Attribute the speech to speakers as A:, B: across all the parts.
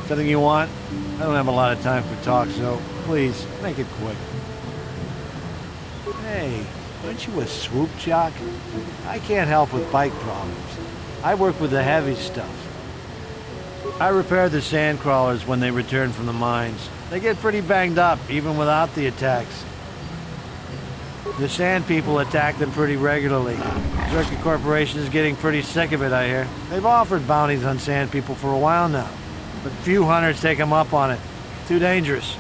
A: Something you want? I don't have a lot of time for talk, so please, make it quick. Hey, aren't you a swoop jock? I can't help with bike problems. I work with the heavy stuff. I repair the sand crawlers when they return from the mines. They get pretty banged up, even without the attacks. The sand people attack them pretty regularly. Zerka Corporation is getting pretty sick of it, I hear. They've offered bounties on sand people for a while now, but few hunters take them up on it. Too dangerous.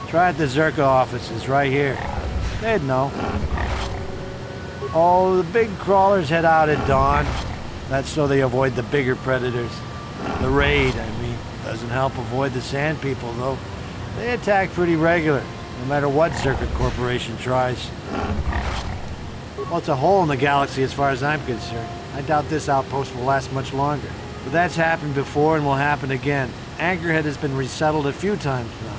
A: Try at the Zerka offices right here. They'd know. Oh, the big crawlers head out at dawn. That's so they avoid the bigger predators. The raid, I mean. Doesn't help avoid the sand people, though. They attack pretty regular, no matter what Zerka Corporation tries. Well, it's a hole in the galaxy as far as I'm concerned. I doubt this outpost will last much longer. But that's happened before and will happen again. Anchorhead has been resettled a few times now.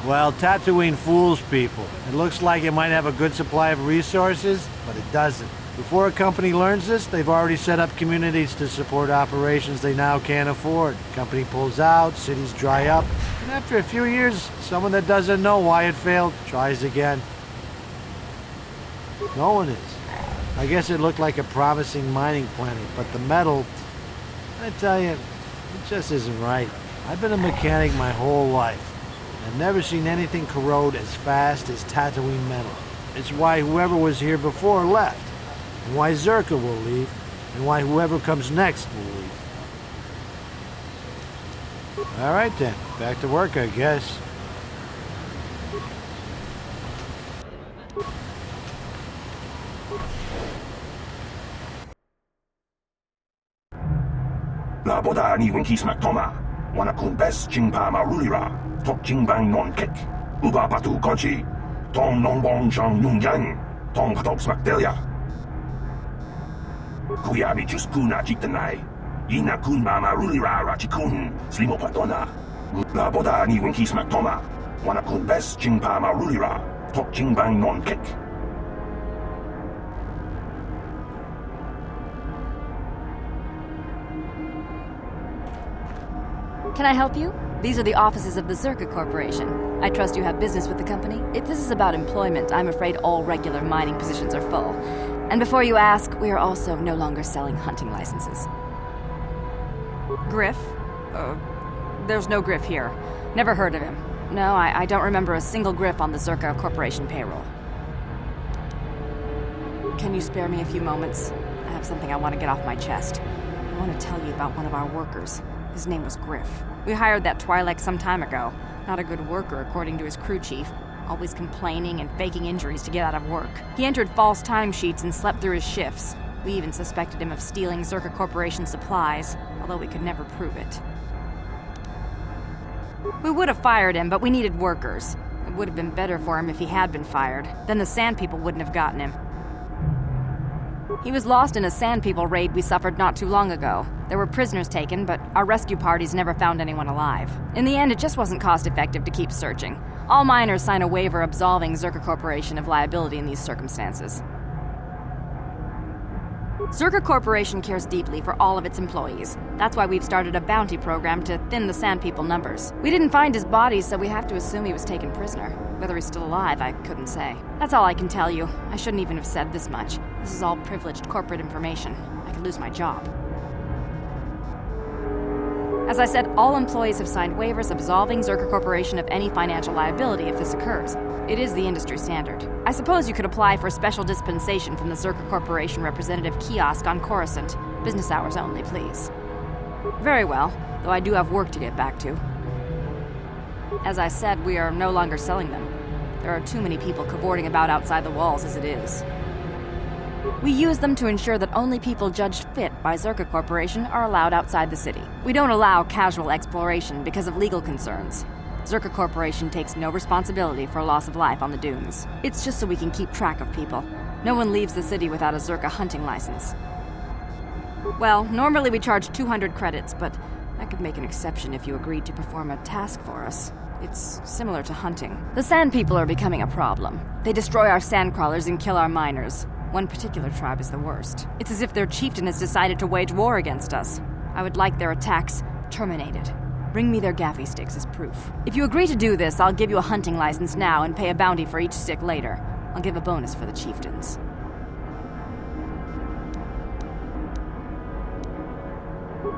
A: Well, Tatooine fools people. It looks like it might have a good supply of resources, but it doesn't. Before a company learns this, they've already set up communities to support operations they now can't afford. Company pulls out, cities dry up, and after a few years, someone that doesn't know why it failed tries again. No one is. I guess it looked like a promising mining planet, but the metal, I tell you, it just isn't right. I've been a mechanic my whole life. I've never seen anything corrode as fast as Tatooine metal. It's why whoever was here before left, and why Zerka will leave, and why whoever comes next will leave. All right then, back to work, I guess.
B: Laboda ni winkismak toma, wanakun bes jingpa marulira, tok jingbang non kek, uba patu kochi, tong nongbong chang nungyang, tong patok smakdelia. Kuyabi jus kuna jiktanai, ina kun marulira rachikun, slimo patona. Laboda ni winkismak toma, wanakun bes jingpa marulira, tok jingbang non kek.
C: Can I help you? These are the offices of the Zerka Corporation. I trust you have business with the company. If this is about employment, I'm afraid all regular mining positions are full. And before you ask, we are also no longer selling hunting licenses. Griff? There's no Griff here. Never heard of him. No, I don't remember a single Griff on the Zerka Corporation payroll. Can you spare me a few moments? I have something I want to get off my chest. I want to tell you about one of our workers. His name was Griff. We hired that Twi'lek some time ago. Not a good worker, according to his crew chief. Always complaining and faking injuries to get out of work. He entered false timesheets and slept through his shifts. We even suspected him of stealing Zerka Corporation supplies, although we could never prove it. We would have fired him, but we needed workers. It would have been better for him if he had been fired. Then the Sand People wouldn't have gotten him. He was lost in a Sand People raid we suffered not too long ago. There were prisoners taken, but our rescue parties never found anyone alive. In the end, it just wasn't cost-effective to keep searching. All miners sign a waiver absolving Zerka Corporation of liability in these circumstances. Zerka Corporation cares deeply for all of its employees. That's why we've started a bounty program to thin the Sand People numbers. We didn't find his body, so we have to assume he was taken prisoner. Whether he's still alive, I couldn't say. That's all I can tell you. I shouldn't even have said this much. This is all privileged corporate information. I could lose my job. As I said, all employees have signed waivers absolving Zerka Corporation of any financial liability if this occurs. It is the industry standard. I suppose you could apply for special dispensation from the Zerka Corporation representative kiosk on Coruscant. Business hours only, please. Very well, though I do have work to get back to. As I said, we are no longer selling them. There are too many people cavorting about outside the walls as it is. We use them to ensure that only people judged fit by Zerka Corporation are allowed outside the city. We don't allow casual exploration because of legal concerns. Zerka Corporation takes no responsibility for loss of life on the dunes. It's just so we can keep track of people. No one leaves the city without a Zerka hunting license. Well, normally we charge 200 credits, but I could make an exception if you agreed to perform a task for us. It's similar to hunting. The Sand People are becoming a problem. They destroy our sandcrawlers and kill our miners. One particular tribe is the worst. It's as if their chieftain has decided to wage war against us. I would like their attacks terminated. Bring me their gaffy sticks as proof. If you agree to do this, I'll give you a hunting license now and pay a bounty for each stick later. I'll give a bonus for the chieftains.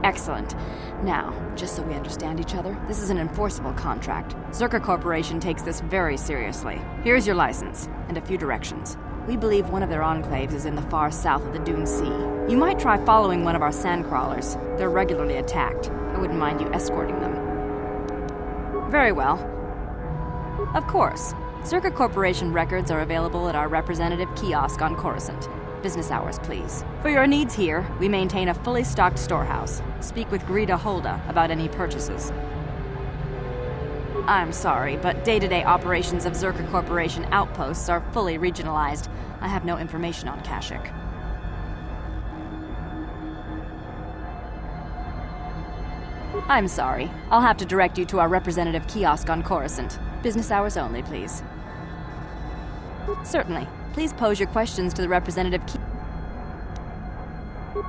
C: Excellent. Now, just so we understand each other, this is an enforceable contract. Zerka Corporation takes this very seriously. Here's your license, and a few directions. We believe one of their enclaves is in the far south of the Dune Sea. You might try following one of our sandcrawlers. They're regularly attacked. I wouldn't mind you escorting them. Very well. Of course. Zerka Corporation records are available at our representative kiosk on Coruscant. Business hours, please. For your needs here, we maintain a fully stocked storehouse. Speak with Greta Holda about any purchases. I'm sorry, but day-to-day operations of Zerka Corporation outposts are fully regionalized. I have no information on Kashyyyk. I'm sorry. I'll have to direct you to our representative kiosk on Coruscant. Business hours only, please. Certainly. Please pose your questions to the representative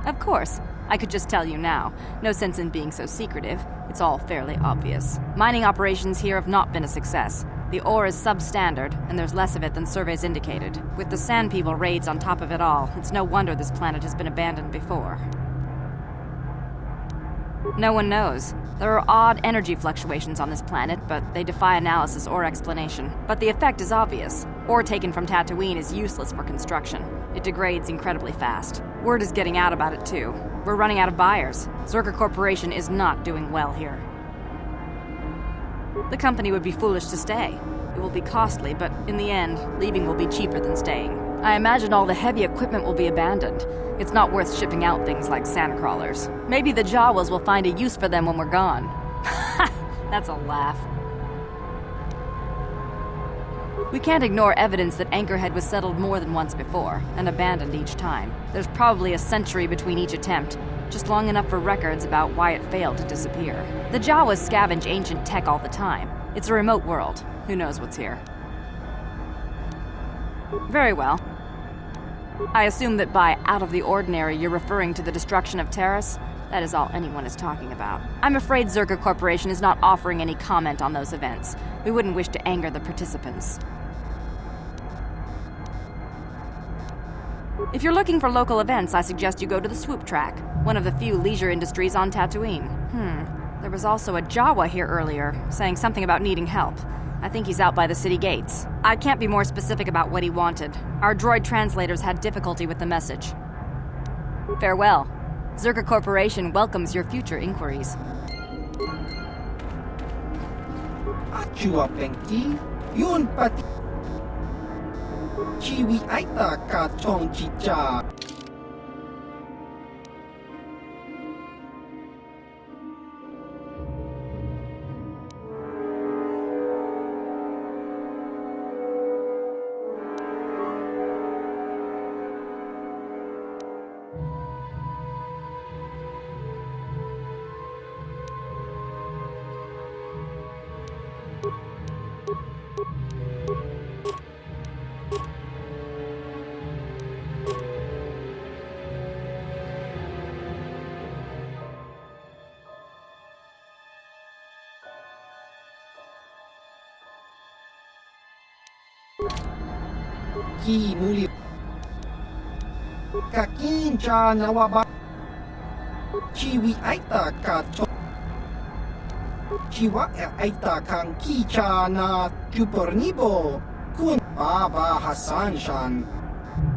C: Of course. I could just tell you now. No sense in being so secretive. It's all fairly obvious. Mining operations here have not been a success. The ore is substandard, and there's less of it than surveys indicated. With the Sand People raids on top of it all, it's no wonder this planet has been abandoned before. No one knows. There are odd energy fluctuations on this planet, but they defy analysis or explanation. But the effect is obvious. Ore taken from Tatooine is useless for construction. It degrades incredibly fast. Word is getting out about it too. We're running out of buyers. Zerka Corporation is not doing well here. The company would be foolish to stay. It will be costly, but in the end, leaving will be cheaper than staying. I imagine all the heavy equipment will be abandoned. It's not worth shipping out things like sandcrawlers. Maybe the Jawas will find a use for them when we're gone. That's a laugh. We can't ignore evidence that Anchorhead was settled more than once before, and abandoned each time. There's probably a century between each attempt, just long enough for records about why it failed to disappear. The Jawas scavenge ancient tech all the time. It's a remote world. Who knows what's here? Very well. I assume that by out of the ordinary you're referring to the destruction of Terrace? That is all anyone is talking about. I'm afraid Zerka Corporation is not offering any comment on those events. We wouldn't wish to anger the participants. If you're looking for local events, I suggest you go to the Swoop Track, one of the few leisure industries on Tatooine. There was also a Jawa here earlier, saying something about needing help. I think he's out by the city gates. I can't be more specific about what he wanted. Our droid translators had difficulty with the message. Farewell. Zerka Corporation welcomes your future inquiries.
D: Achua Pengti, yun pati. Chiwi aita ka chong chicha. Ki muli kakincha nawaba chiwi aita ka chong chiwa aita kang kicha na chupornibo kun baba Hasan shan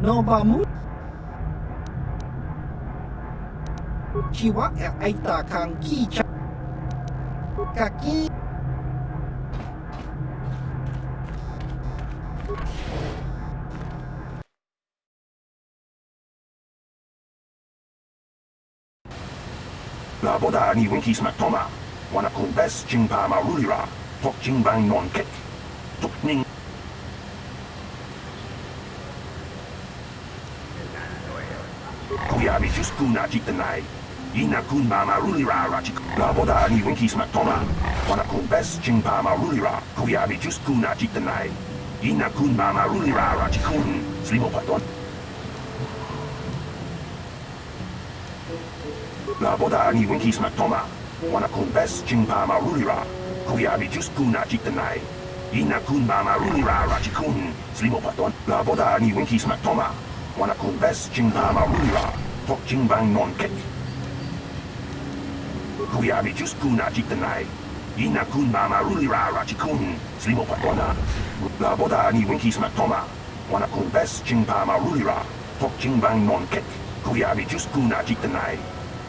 D: no ba mu chiwa aita kang kicha kaki
B: Laboda ni winki smaktoma. Wana kun bes jingpa marulira. Tok jingbang non kek. Tok ning. Kuya mi just kuna jik denai. Inakun mama rulira rachik. Laboda ni winki smak toma. Wanakun best ching pama rulira. Kuyabi just kuna jitanai. Inakun mama rulira rachikun. Slimo paton. Laboda ni winki smak toma. Wanakun best ching pama rulira. Kuyabi just kuna jitanai. Inakun mama rulira rachikun. Slimo paton. Laboda ni winki smak toma. Wanakun best ching pama rulira. Tok ching bang non kek. Kuyabi just kuna jitanai. Inakun mama rulira rachikun. Slimo patona. Laboda ni winki smak toma. Wanakun best ching pama rulira. Tok ching bang non kek. Kuyabi just kuna jitanai.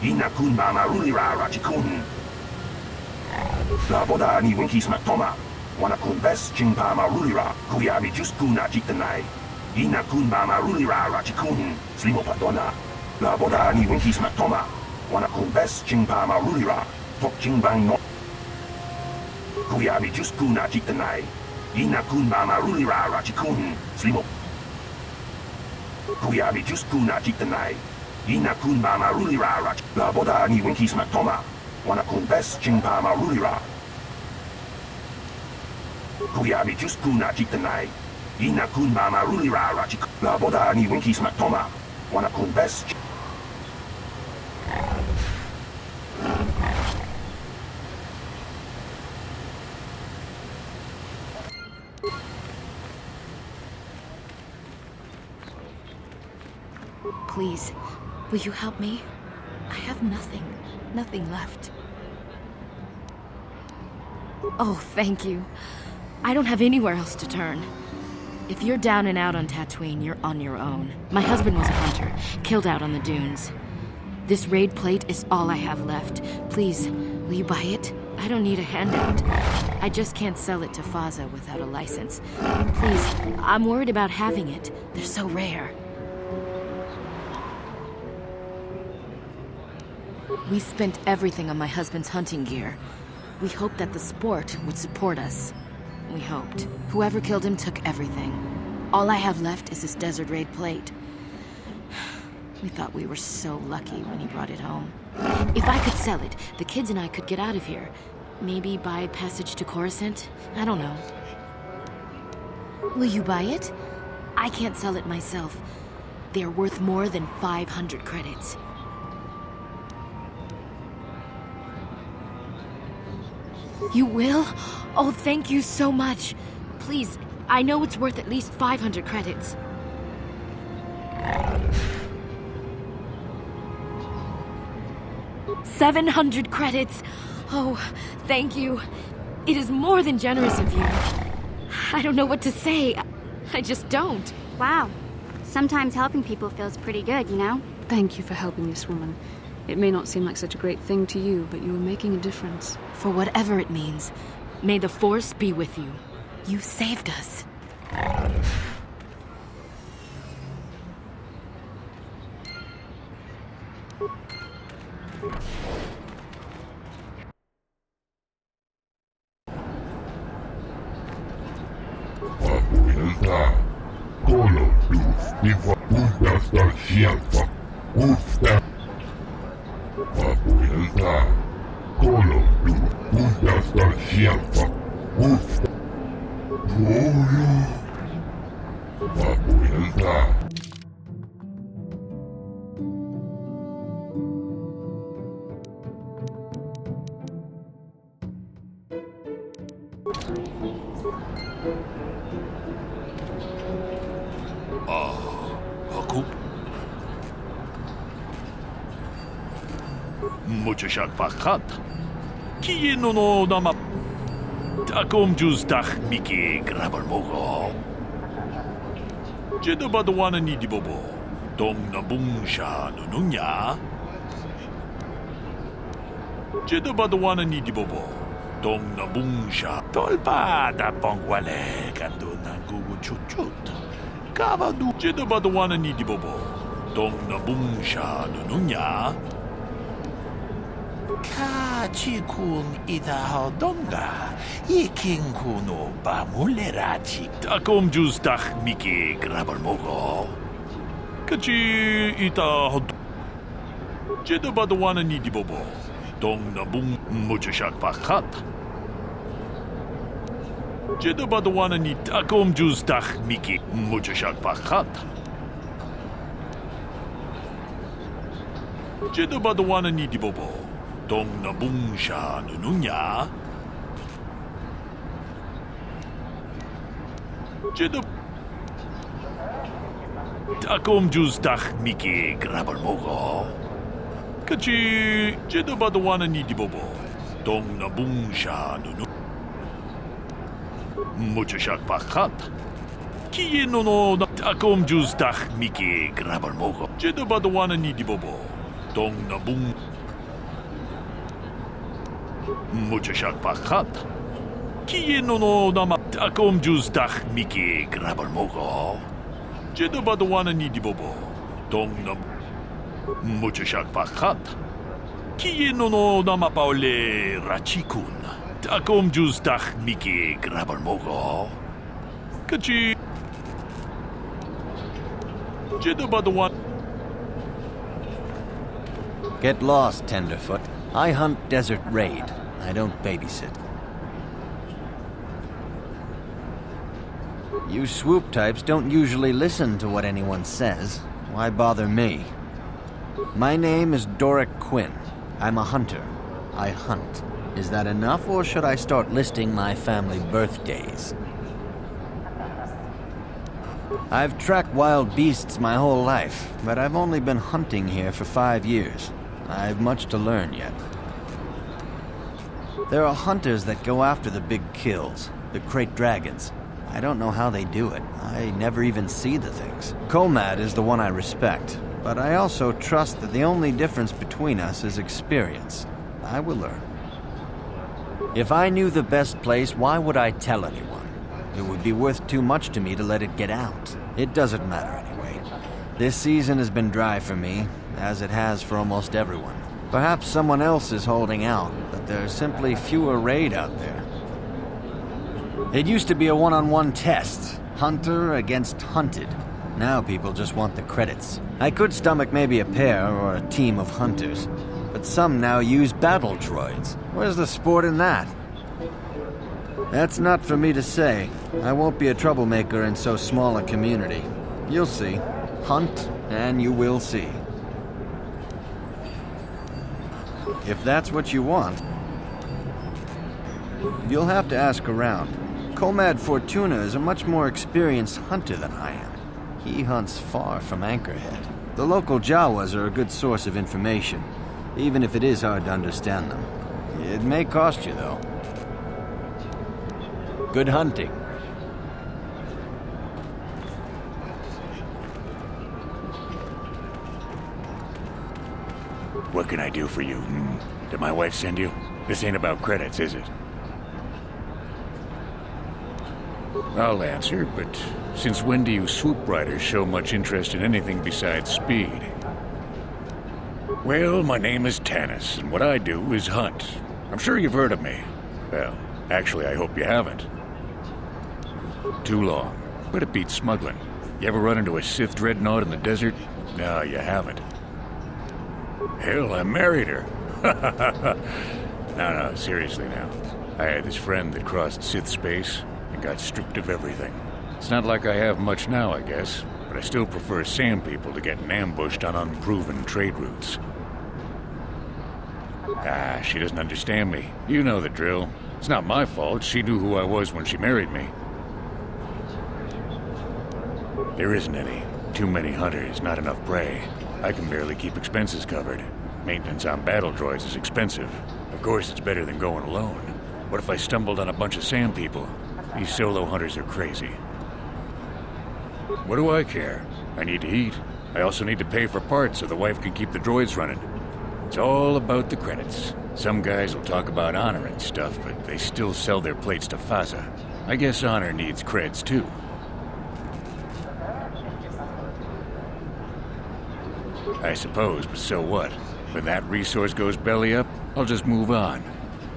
B: Inakun mama rulira rachikun. Laboda ni winki smak toma. Wanakun best ching pama rulira. Kuyabi just kuna jitanai. Inakun mama rulira rachikun. Slimo patona. Laboda ni winki smak toma. Wanakun best ching pama rulira. Tok ching bang non. Kuyabi just kuna jitanai. Inakun mama rulira rachikun. Slimo. Kuyabi just kuna jitanai. Inakun mama rulira rach. Laboda ni winki smak toma. Wanakun best ching pama rulira. Kuyabi just kuna jitanai. Inakun mama rulira rachik. Laboda ni winki smak toma. Wanakun best.
C: Please, will you help me? I have nothing left. Oh, thank you. I don't have anywhere else to turn. If you're down and out on Tatooine, you're on your own. My husband was a hunter, killed out on the dunes. This raid plate is all I have left. Please, will you buy it? I don't need a handout. I just can't sell it to Faza without a license. Please, I'm worried about having it. They're so rare. We spent everything on my husband's hunting gear. We hoped that the sport would support us. We hoped. Whoever killed him took everything. All I have left is this desert raid plate. We thought we were so lucky when he brought it home. If I could sell it, the kids and I could get out of here. Maybe buy passage to Coruscant? I don't know. Will you buy it? I can't sell it myself. They're worth more than 500 credits. You will? Oh, thank you so much. Please, I know it's worth at least 500 credits. $700 credits. Oh, thank you. It is more than generous of you. I don't know what to say. I just don't.
E: Wow. Sometimes helping people feels pretty good, you know?
F: Thank you for helping this woman. It may not seem like such a great thing to you, but you are making a difference.
C: For whatever it means, may the Force be with you. You saved us.
G: Muchashak Fakat. Kieno no nama. Takom Justach Miki Grabalmogo. Jedabadwana ni Dibobo. Dom Nabungsha Nununya. Jedabadwana ni Dibobo. Dom Nabungsha. Tolpa da Pongwale Kanduna Gugu Chuchut. Kavadu Jedabadwana ni Dibobo. Dom Nabungsha Nununya. Kachikun Itahodonga, Ikinkuno Bamulerachi. Takom Justach Miki Grabalmogo. Kachi Itahod. Jedabadawana ni dibobo. Dong nabung muchashak pakat. Jedabadawana ni takom juz tak miki muchashak pakat. Jedabadawana ni dibobo. Dong nabung sha nununya. Jedab takom juz tak miki grabar mogo. Kachi jedabadawana ni dibobo. Dong nabung sha nunu. Muchashak pakat. Kiye no takom juz tak miki grabar mogo. Jedabadawana ni dibobo. Dong nabung. Muchashak pakat. Kiye no nama takom juz tak miki grabar mogo. Jedabadawana ni dibobo. Dong nabung. Muchashak pakat. Kiye no nama paole rachikun. Takom juz tak miki grabar mogo. Kachi. Jedabadawana.
H: Get lost, Tenderfoot. I hunt Desert Raid. I don't babysit. You swoop types don't usually listen to what anyone says. Why bother me? My name is Doric Quinn. I'm a hunter. I hunt. Is that enough, or should I start listing my family birthdays? I've tracked wild beasts my whole life, but I've only been hunting here for 5 years. I've much to learn yet. There are hunters that go after the big kills, the crate dragons. I don't know how they do it. I never even see the things. Comad is the one I respect, but I also trust that the only difference between us is experience. I will learn. If I knew the best place, why would I tell anyone? It would be worth too much to me to let it get out. It doesn't matter anyway. This season has been dry for me, as it has for almost everyone. Perhaps someone else is holding out, but there's simply fewer raid out there. It used to be a one-on-one test, hunter against hunted. Now people just want the credits. I could stomach maybe a pair or a team of hunters, but some now use battle droids. Where's the sport in that? That's not for me to say. I won't be a troublemaker in so small a community. You'll see. Hunt, and you will see. If that's what you want, you'll have to ask around. Comad Fortuna is a much more experienced hunter than I am. He hunts far from Anchorhead. The local Jawas are a good source of information, even if it is hard to understand them. It may cost you, though. Good hunting.
I: What can I do for you? Did my wife send you? This ain't about credits, is it? I'll answer, but since when do you swoop riders show much interest in anything besides speed? Well, my name is Tanis, and what I do is hunt. I'm sure you've heard of me. Well, actually, I hope you haven't. Too long, but it beats smuggling. You ever run into a Sith dreadnought in the desert? No, you haven't. Hell, I married her. No, seriously now. I had this friend that crossed Sith space and got stripped of everything. It's not like I have much now, I guess, but I still prefer sand people to getting ambushed on unproven trade routes. She doesn't understand me. You know the drill. It's not my fault. She knew who I was when she married me. There isn't any. Too many hunters, not enough prey. I can barely keep expenses covered. Maintenance on battle droids is expensive. Of course, it's better than going alone. What if I stumbled on a bunch of sand people? These solo hunters are crazy. What do I care? I need to eat. I also need to pay for parts so the wife can keep the droids running. It's all about the credits. Some guys will talk about honor and stuff, but they still sell their plates to Faza. I guess honor needs creds too. I suppose, but so what? When that resource goes belly up, I'll just move on.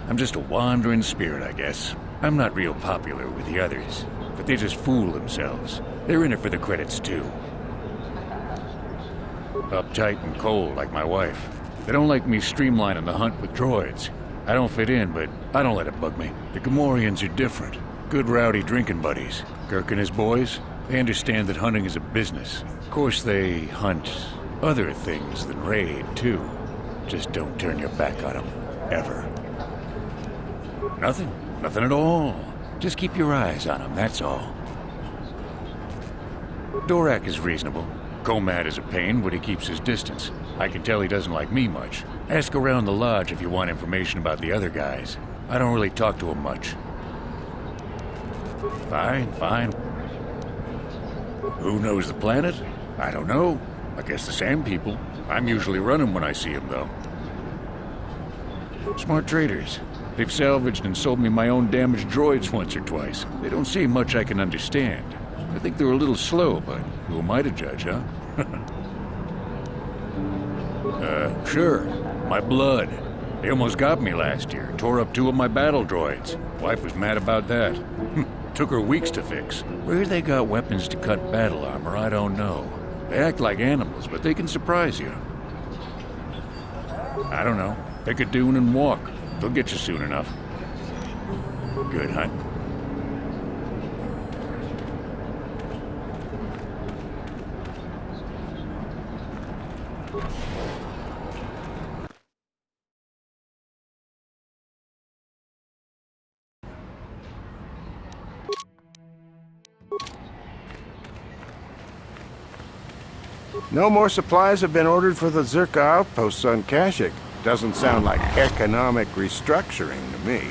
I: I'm just a wandering spirit, I guess. I'm not real popular with the others, but they just fool themselves. They're in it for the credits too. Uptight and cold like my wife. They don't like me streamlining the hunt with droids. I don't fit in, but I don't let it bug me. The Gamorreans are different. Good rowdy drinking buddies. Kirk and his boys, they understand that hunting is a business. Of course, they hunt other things than raid, too. Just don't turn your back on them. Ever. Nothing. Nothing at all. Just keep your eyes on them, that's all. Dorak is reasonable. Komad is a pain, but he keeps his distance. I can tell he doesn't like me much. Ask around the lodge if you want information about the other guys. I don't really talk to them much. Fine. Who knows the planet? I don't know. I guess the sand people. I'm usually running when I see them, though. Smart traders. They've salvaged and sold me my own damaged droids once or twice. They don't see much I can understand. I think they're a little slow, but who am I to judge, huh? Sure. My blood. They almost got me last year. Tore up 2 of my battle droids. Wife was mad about that. Took her weeks to fix. Where they got weapons to cut battle armor, I don't know. They act like animals, but they can surprise you. I don't know. Pick a dune and walk. They'll get you soon enough. Good hunt.
J: No more supplies have been ordered for the Zerka outposts on Kashyyyk. Doesn't sound like economic restructuring to me.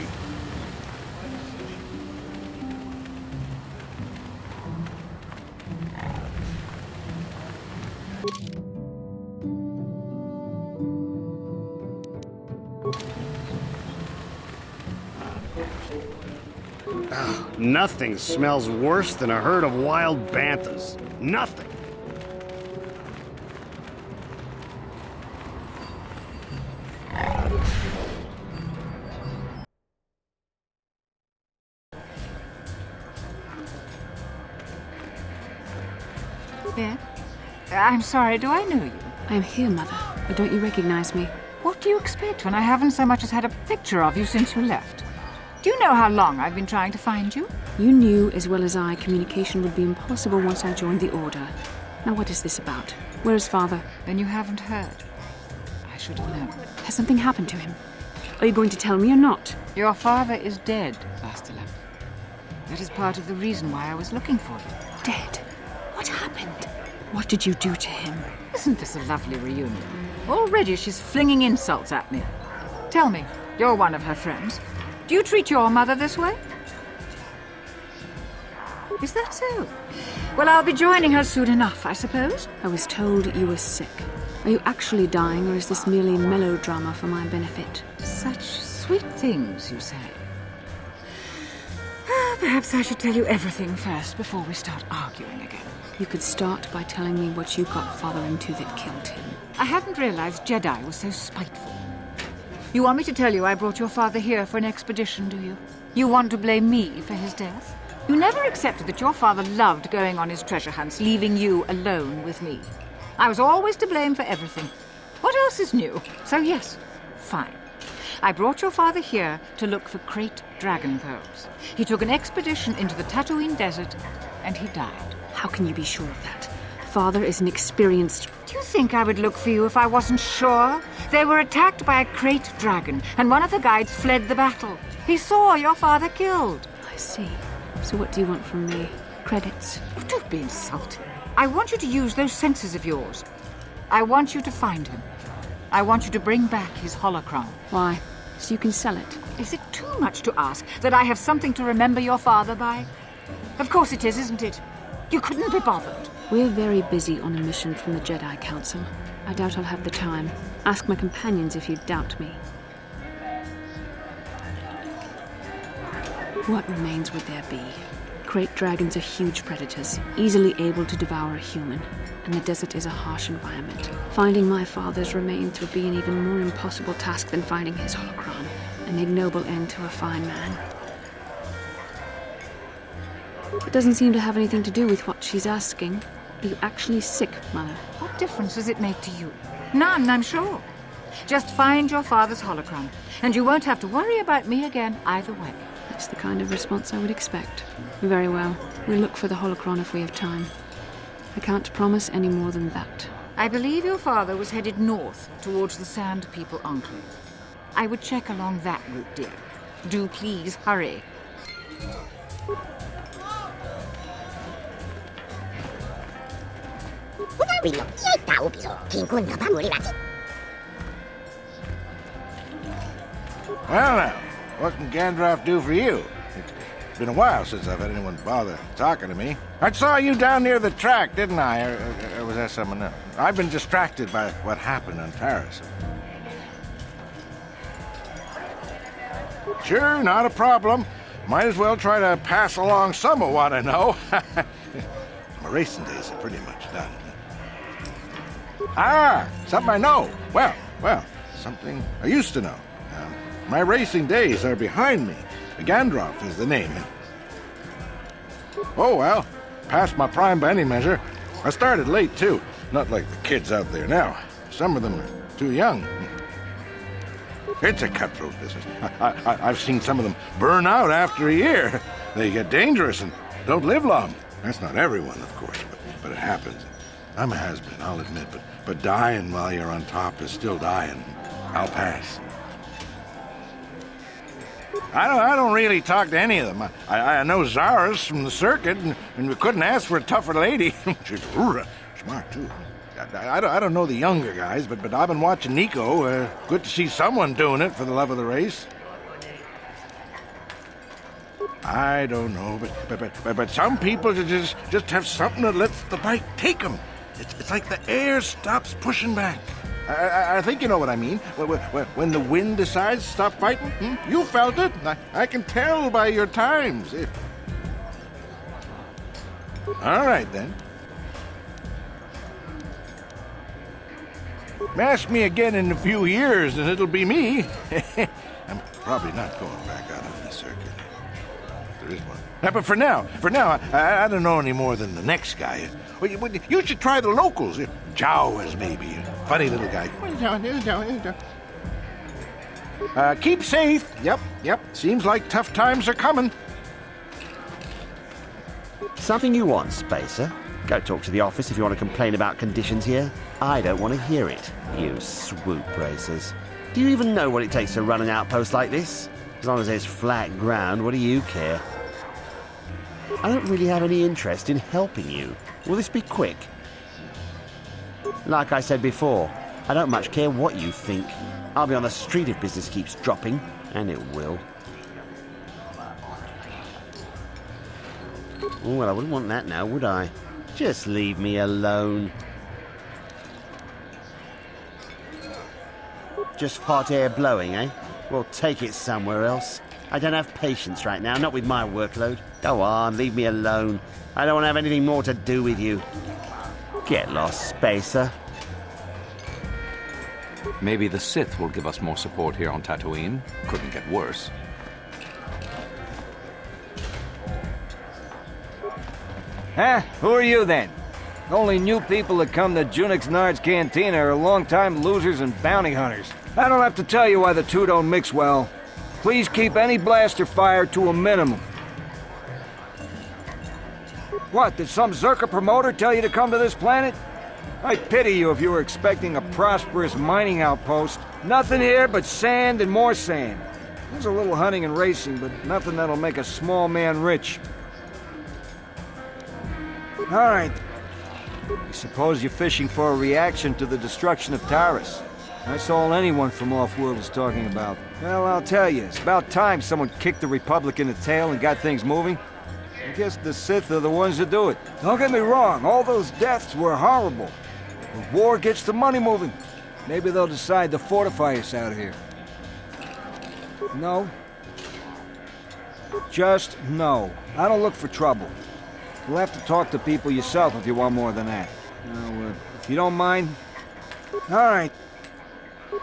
K: Nothing smells worse than a herd of wild banthas. Nothing.
L: Ben? I'm sorry, do I know you?
F: I am here, Mother, but don't you recognize me?
L: What do you expect when I haven't so much as had a picture of you since you left? Do you know how long I've been trying to find you?
F: You knew as well as I communication would be impossible once I joined the Order. Now what is this about? Where is Father?
L: Then you haven't heard. I should have known.
F: Has something happened to him? Are you going to tell me or not?
L: Your father is dead, Bastila. That is part of the reason why I was looking for you.
F: Dead? What happened? What did you do to him?
L: Isn't this a lovely reunion? Already she's flinging insults at me. Tell me, you're one of her friends. Do you treat your mother this way? Is that so? Well, I'll be joining her soon enough, I suppose.
F: I was told you were sick. Are you actually dying, or is this merely melodrama for my benefit?
L: Such sweet things, you say. Perhaps I should tell you everything first before we start arguing again.
F: You could start by telling me what you got Father into that killed him.
L: I hadn't realized Jedi was so spiteful. You want me to tell you I brought your father here for an expedition, do you? You want to blame me for his death? You never accepted that your father loved going on his treasure hunts, leaving you alone with me. I was always to blame for everything. What else is new? So yes, fine. I brought your father here to look for Krayt dragon pearls. He took an expedition into the Tatooine desert, and he died.
F: How can you be sure of that? Father is an experienced...
L: Do you think I would look for you if I wasn't sure? They were attacked by a Krayt dragon, and one of the guides fled the battle. He saw your father killed.
F: I see. So what do you want from me? Credits?
L: Oh, don't be insulting. I want you to use those senses of yours. I want you to find him. I want you to bring back his holocron.
F: Why? So you can sell it?
L: Is it too much to ask that I have something to remember your father by? Of course it is, isn't it? You couldn't be bothered.
F: We're very busy on a mission from the Jedi Council. I doubt I'll have the time. Ask my companions if you doubt me. What remains would there be? Krayt dragons are huge predators, easily able to devour a human, and the desert is a harsh environment. Finding my father's remains would be an even more impossible task than finding his holocron, an ignoble end to a fine man. It doesn't seem to have anything to do with what she's asking. Are you actually sick, Mother?
L: What difference does it make to you? None, I'm sure. Just find your father's holocron, and you won't have to worry about me again either way.
F: That's the kind of response I would expect. Very well. We'll look for the holocron if we have time. I can't promise any more than that.
L: I believe your father was headed north towards the Sand People Enclave. I would check along that route, dear. Do please hurry.
J: Well now, what can Gandalf do for you? It's been a while since I've had anyone bother talking to me. I saw you down near the track, didn't I? Or was that someone else? I've been distracted by what happened on Taris. Sure, not a problem. Might as well try to pass along some of what I know. My racing days are pretty much done. Ah, something I know. Well, something I used to know. My racing days are behind me. Gandalf is the name. Oh, well, past my prime by any measure. I started late, too. Not like the kids out there now. Some of them are too young. It's a cutthroat business. I've seen some of them burn out after a year. They get dangerous and don't live long. That's not everyone, of course, but it happens. I'm a has-been, I'll admit, but dying while you're on top is still dying. I'll pass. I don't really talk to any of them. I know Zara's from the circuit, and we couldn't ask for a tougher lady. She's smart, too. I don't know the younger guys, but I've been watching Nico. Good to see someone doing it for the love of the race. I don't know, but some people just have something that lets the bike take them. It's like the air stops pushing back. I think you know what I mean. When the wind decides to stop fighting, you felt it. I can tell by your times. All right, then. Ask me again in a few years, and it'll be me. I'm probably not going back out on the circuit. There is one. But for now, I don't know any more than the next guy. You should try the locals. Jowers, maybe. Funny little guy. Keep safe. Yep. Seems like tough times are coming.
M: Something you want, Spacer? Go talk to the office if you want to complain about conditions here. I don't want to hear it, you swoop racers. Do you even know what it takes to run an outpost like this? As long as there's flat ground, what do you care? I don't really have any interest in helping you. Will this be quick? Like I said before, I don't much care what you think. I'll be on the street if business keeps dropping, and it will. Oh, well, I wouldn't want that now, would I? Just leave me alone. Just hot air blowing, eh? Well, take it somewhere else. I don't have patience right now, not with my workload. Go on, leave me alone. I don't want to have anything more to do with you. Get lost, Spacer.
N: Maybe the Sith will give us more support here on Tatooine. Couldn't get worse.
O: Huh? Who are you then? Only new people that come to Junix Nard's Cantina are long-time losers and bounty hunters. I don't have to tell you why the two don't mix well. Please keep any blaster fire to a minimum. What, did some Zerka promoter tell you to come to this planet? I pity you if you were expecting a prosperous mining outpost. Nothing here but sand and more sand. There's a little hunting and racing, but nothing that'll make a small man rich. All right. I suppose you're fishing for a reaction to the destruction of Taris. That's all anyone from off-world is talking about. Well, I'll tell you, it's about time someone kicked the Republic in the tail and got things moving. I guess the Sith are the ones that do it. Don't get me wrong, all those deaths were horrible. But war gets the money moving. Maybe they'll decide to fortify us out here. No. Just no. I don't look for trouble. You'll have to talk to people yourself if you want more than that. Now, if you don't mind... All right.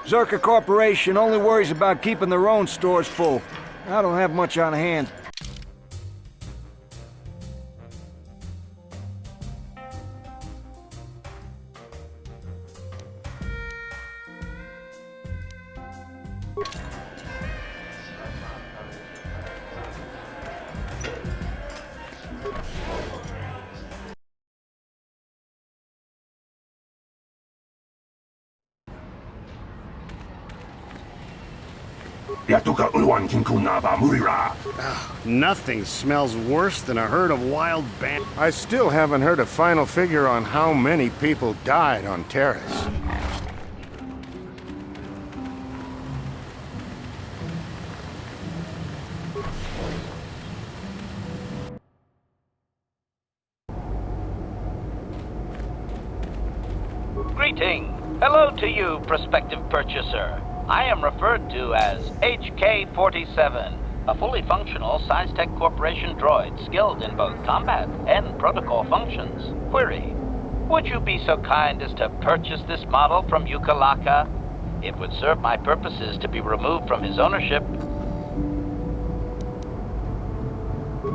O: Zerka Corporation only worries about keeping their own stores full. I don't have much on hand.
B: Yatuka Ulwan Kinkuna Ba Murira.
K: Nothing smells worse than a herd of wild band.
J: I still haven't heard a final figure on how many people died on Terrace.
P: Greeting. Hello to you, prospective purchaser. I am referred to as HK-47, a fully functional Size-Tech Corporation droid skilled in both combat and protocol functions. Query: would you be so kind as to purchase this model from Yukalaka? It would serve my purposes to be removed from his ownership.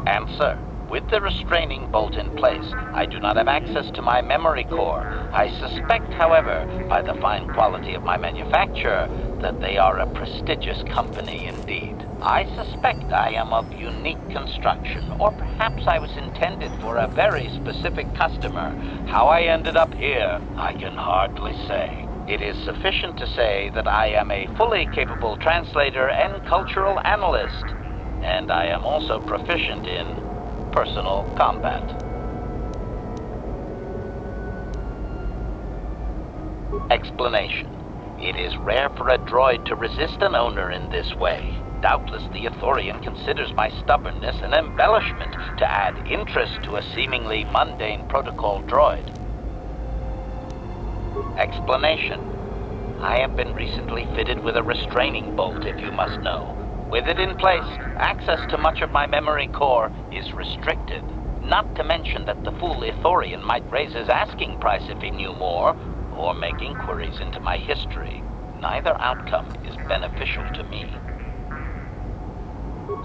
P: Answer: with the restraining bolt in place, I do not have access to my memory core. I suspect, however, by the fine quality of my manufacture, that they are a prestigious company indeed. I suspect I am of unique construction, or perhaps I was intended for a very specific customer. How I ended up here, I can hardly say. It is sufficient to say that I am a fully capable translator and cultural analyst, and I am also proficient in personal combat. Explanation: it is rare for a droid to resist an owner in this way. Doubtless the Ithorian considers my stubbornness an embellishment to add interest to a seemingly mundane protocol droid. Explanation: I have been recently fitted with a restraining bolt, if you must know. With it in place, access to much of my memory core is restricted. Not to mention that the fool Ithorian might raise his asking price if he knew more, or make inquiries into my history. Neither outcome is beneficial to me.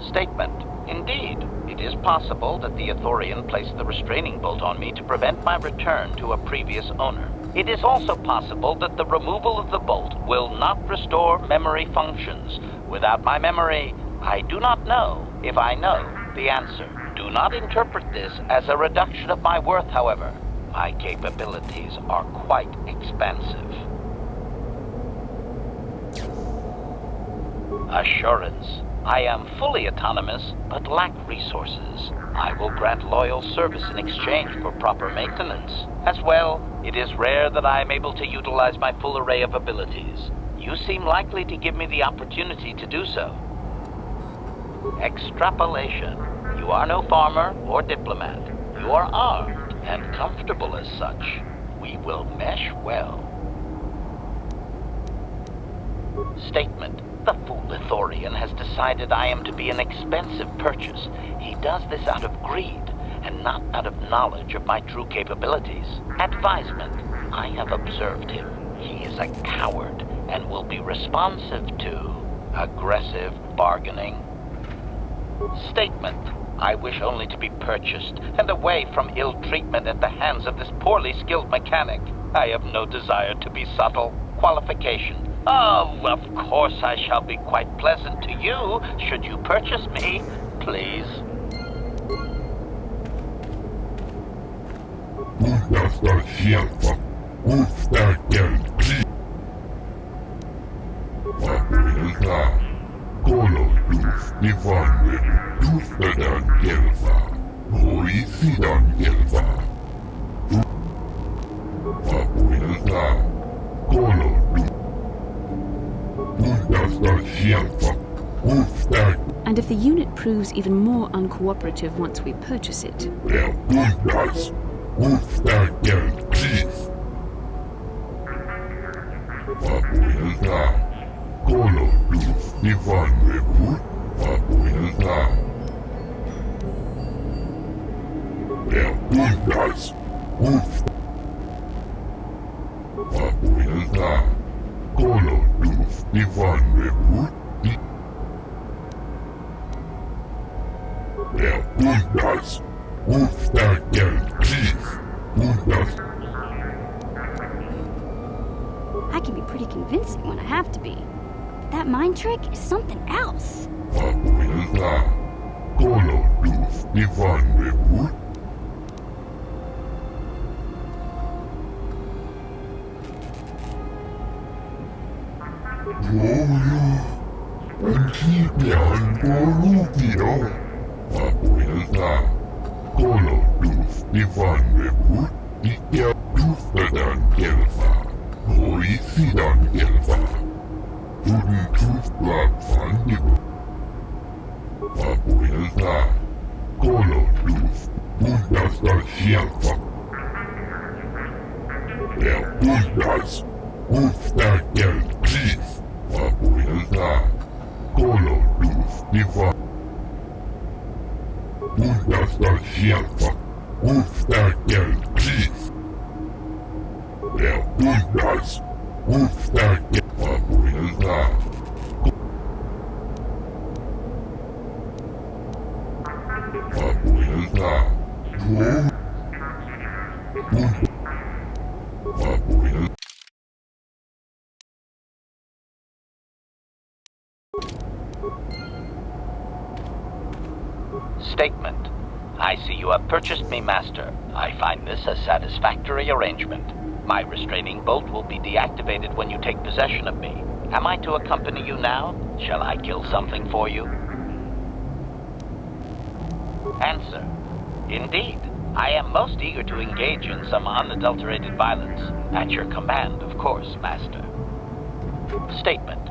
P: Statement: indeed, it is possible that the Ithorian placed the restraining bolt on me to prevent my return to a previous owner. It is also possible that the removal of the bolt will not restore memory functions. Without my memory, I do not know if I know the answer. Do not interpret this as a reduction of my worth, however. My capabilities are quite expansive. Assurance: I am fully autonomous, but lack resources. I will grant loyal service in exchange for proper maintenance. As well, it is rare that I am able to utilize my full array of abilities. You seem likely to give me the opportunity to do so. Extrapolation: you are no farmer or diplomat. You are armed and comfortable as such. We will mesh well. Statement: the fool Ithorian has decided I am to be an expensive purchase. He does this out of greed, and not out of knowledge of my true capabilities. Advisement: I have observed him. He is a coward, and will be responsive to aggressive bargaining. Statement: I wish only to be purchased, and away from ill treatment at the hands of this poorly skilled mechanic. I have no desire to be subtle. Qualification: oh, of course I shall be quite pleasant to you, should you purchase me, please.
F: And if the unit proves even more uncooperative once we purchase it,
E: I can be pretty convincing when I have to be. That mind trick is something else.
P: Statement. I see you have purchased me, Master. I find this a satisfactory arrangement. My restraining bolt will be deactivated when you take possession of me. Am I to accompany you now? Shall I kill something for you? Answer. Indeed. I am most eager to engage in some unadulterated violence. At your command, of course, Master. Statement.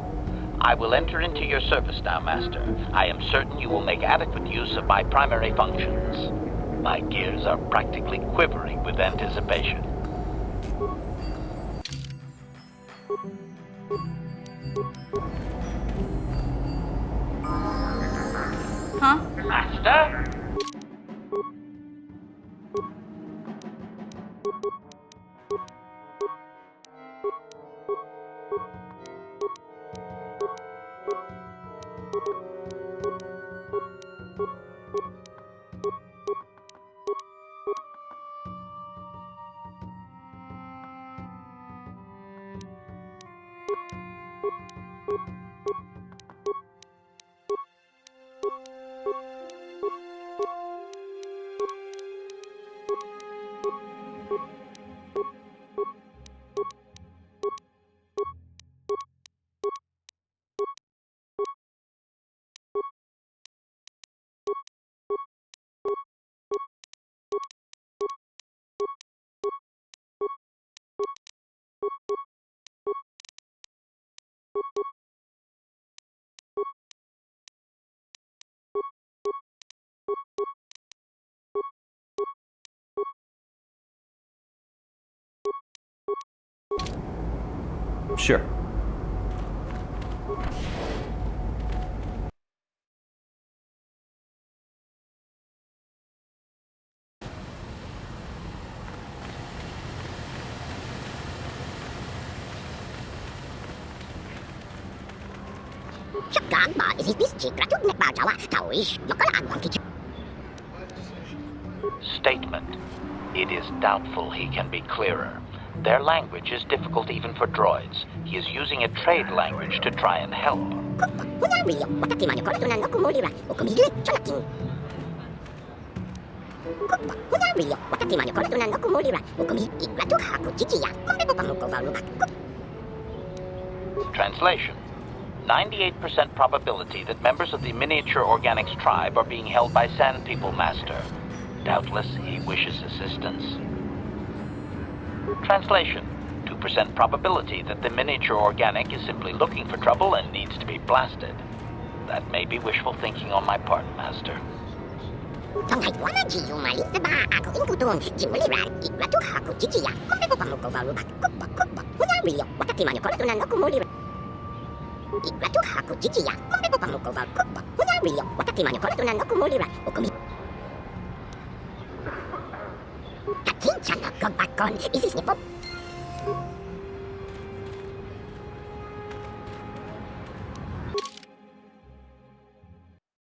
P: I will enter into your service now, Master. I am certain you will make adequate use of my primary functions. My gears are practically quivering with anticipation.
C: Huh?
P: Master?
N: Sure.
P: Statement. It is doubtful he can be clearer. Their language is difficult even for droids. He is using a trade language to try and help. Translation. 98% probability that members of the miniature organics tribe are being held by Sand People, Master. Doubtless he wishes assistance. Translation. 2% probability that the miniature organic is simply looking for trouble and needs to be blasted. That may be wishful thinking on my part, Master.
Q: Is this